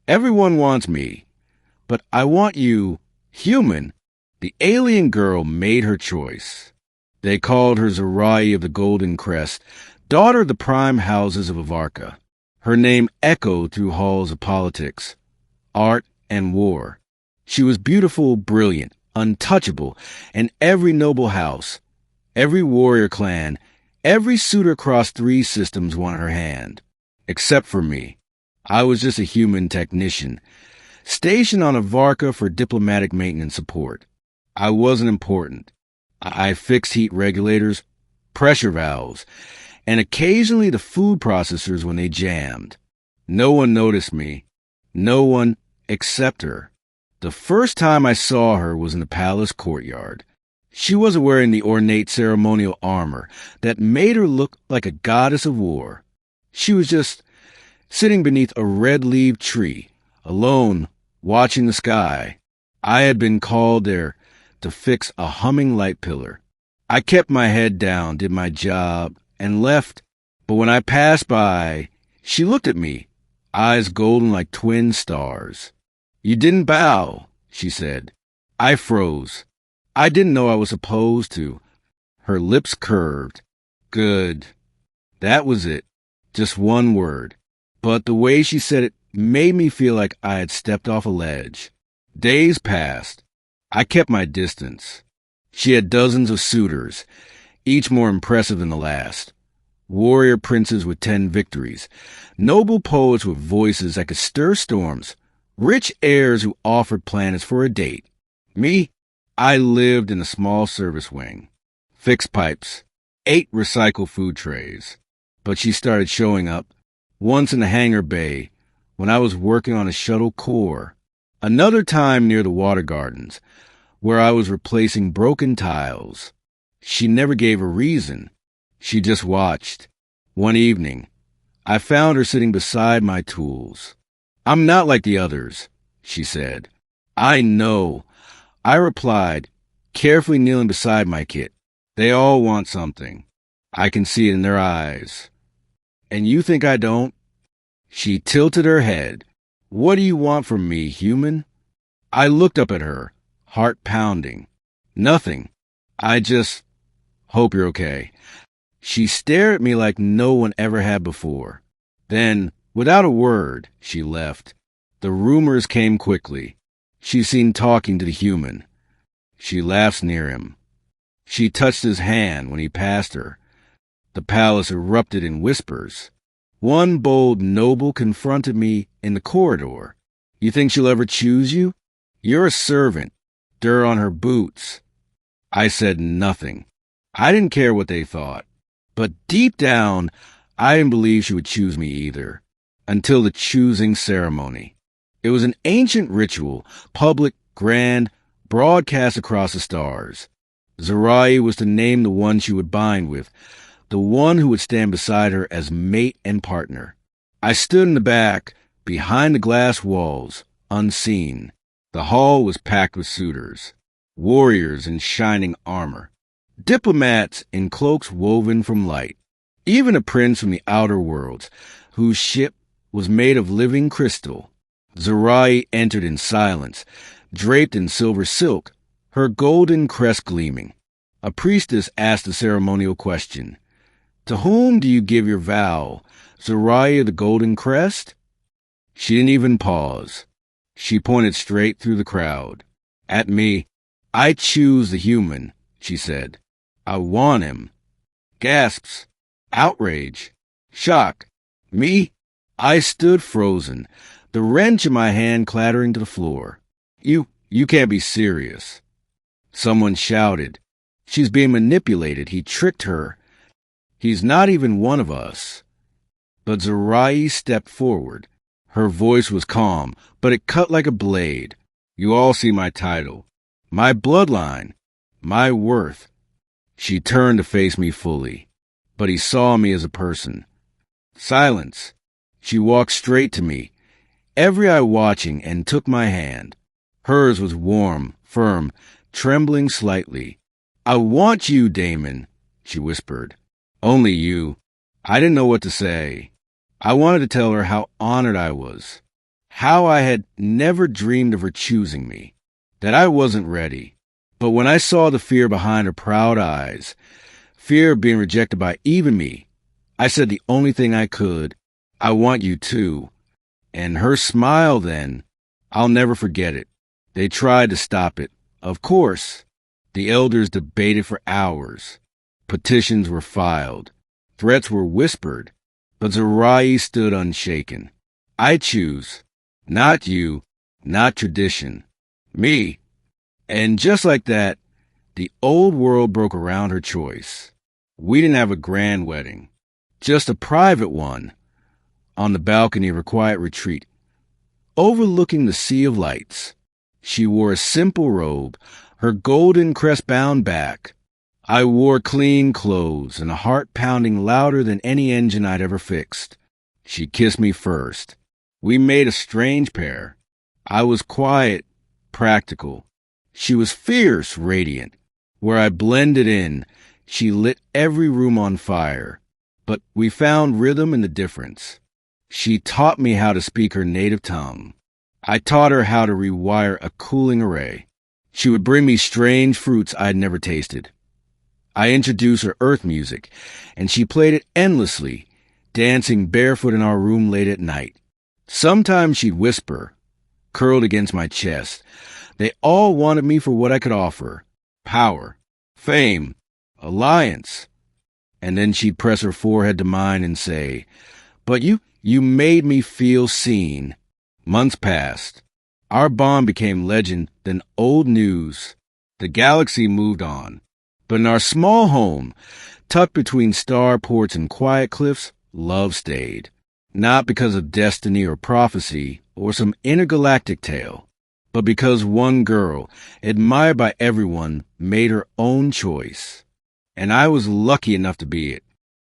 Everyone wants me, but I want you, human." The alien girl made her choice. They called her Zerai of the Golden Crest, daughter of the prime houses of Avarka. Her name echoed through halls of politics, art, and war. She was beautiful, brilliant, untouchable, and every noble house, every warrior clan, every suitor across 3 systems wanted her hand. Except for me. I was just a human technician, stationed on Avarka for diplomatic maintenance support. I wasn't important. I fixed heat regulators, pressure valves, and occasionally the food processors when they jammed. No one noticed me. No one except her. The first time I saw her was in the palace courtyard. She wasn't wearing the ornate ceremonial armor that made her look like a goddess of war. She was just sitting beneath a red-leaved tree, alone, watching the sky. I had been called there to fix a humming light pillar. I kept my head down, did my job, and left. But when I passed by, she looked at me, eyes golden like twin stars. "You didn't bow," she said. I froze. I didn't know I was supposed to. Her lips curved. Good. That was it. Just one word. But the way she said it made me feel like I had stepped off a ledge. Days passed. I kept my distance. She had dozens of suitors, each more impressive than the last. Warrior princes with 10 victories, noble poets with voices that could stir storms, rich heirs who offered planets for a date. Me, I lived in a small service wing. Fixed pipes, 8 recycled food trays. But she started showing up, once in the hangar bay, when I was working on a shuttle core. Another time near the water gardens, where I was replacing broken tiles. She never gave a reason. She just watched. One evening, I found her sitting beside my tools. "I'm not like the others," she said. "I know," I replied, carefully kneeling beside my kit. "They all want something. I can see it in their eyes. And you think I don't?" She tilted her head. "What do you want from me, human?" I looked up at her, heart pounding. "Nothing. I just hope you're okay." She stared at me like no one ever had before. Then, without a word, she left. The rumors came quickly. She seemed talking to the human. She laughs near him. She touched his hand when he passed her. The palace erupted in whispers. One bold noble confronted me in the corridor. "You think she'll ever choose you? You're a servant. Dirt on her boots." I said nothing. I didn't care what they thought. But deep down, I didn't believe she would choose me either. Until the choosing ceremony. It was an ancient ritual, public, grand, broadcast across the stars. Zerai was to name the one she would bind with, the one who would stand beside her as mate and partner. I stood in the back, behind the glass walls, unseen. The hall was packed with suitors, warriors in shining armor, diplomats in cloaks woven from light, even a prince from the outer worlds, whose ship was made of living crystal. Zerai entered in silence, draped in silver silk, her golden crest gleaming. A priestess asked the ceremonial question, "To whom do you give your vow, Zerai of the Golden Crest?" She didn't even pause. She pointed straight through the crowd. At me. "I choose the human," she said. "I want him." Gasps. Outrage. Shock. Me? I stood frozen, the wrench in my hand clattering to the floor. You can't be serious." Someone shouted. "She's being manipulated. He tricked her. He's not even one of us." But Zerai stepped forward. Her voice was calm, but it cut like a blade. "You all see my title, my bloodline, my worth." She turned to face me fully, but he saw me as a person. Silence. She walked straight to me, every eye watching, and took my hand. Hers was warm, firm, trembling slightly. "I want you, Damon," she whispered. "Only you." I didn't know what to say. I wanted to tell her how honored I was. how I had never dreamed of her choosing me, that I wasn't ready. But when I saw the fear behind her proud eyes, fear of being rejected by even me, I said the only thing I could, I want you too. And her smile then, I'll never forget it. They tried to stop it. Of course, the elders debated for hours. Petitions were filed. Threats were whispered. But Zerai stood unshaken. I choose. Not you. Not tradition. Me. And just like that, the old world broke around her choice. We didn't have a grand wedding. Just a private one. On the balcony of her quiet retreat, overlooking the sea of lights. She wore a simple robe, her golden crest bound back. I wore clean clothes and a heart pounding louder than any engine I'd ever fixed. She kissed me first. We made a strange pair. I was quiet, practical. She was fierce, radiant. Where I blended in, she lit every room on fire. But we found rhythm in the difference. She taught me how to speak her native tongue. I taught her how to rewire a cooling array. She would bring me strange fruits I'd never tasted. I introduced her earth music, and she played it endlessly, dancing barefoot in our room late at night. Sometimes she'd whisper, curled against my chest. They all wanted me for what I could offer: power, fame, alliance. And then she'd press her forehead to mine and say, "But you made me feel seen." Months passed. Our bond became legend, then old news. The galaxy moved on. But in our small home, tucked between starports and quiet cliffs, love stayed. Not because of destiny or prophecy or some intergalactic tale, but because one girl, admired by everyone, made her own choice. And I was lucky enough to be it.